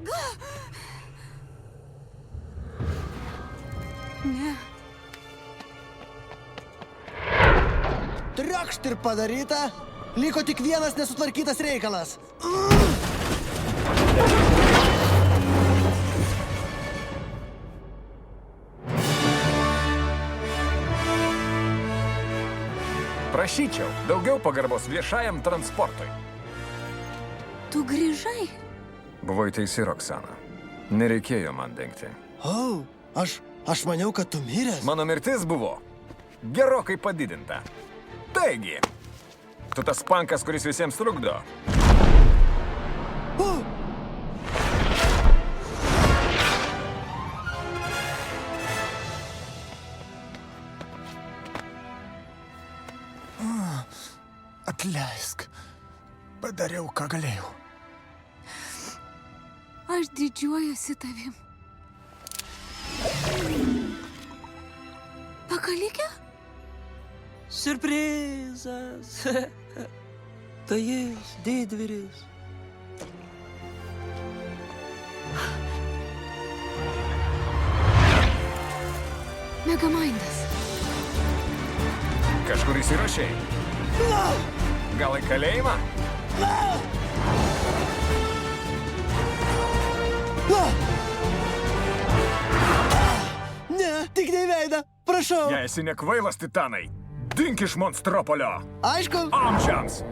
Ne. Triokšt ir padaryta. Liko tik vienas nesutvarkytas reikalas. Prašyčiau daugiau pagarbos viešajam transportui. Tu grįžai? Buvai teisi, Roksana. Nereikėjo man dengti. O, aš maniau, kad tu miręs. Mano mirtis buvo gerokai padidinta. Taigi, tu tas pankas, kuris visiems trukdo. O! Atleisk. Padariau, ką galėjau. Aš didžiuojuosi tavim. Pakalikė? Siurprizas. Tai jis, didvyris. Megamindas. Kažkur įsirašei. Gal į kalėjimą? Ne, tik ne į veidą. Prašau. Jei esi nekvailas, titanai, dink iš monstropolio. Aišku. Amžiams.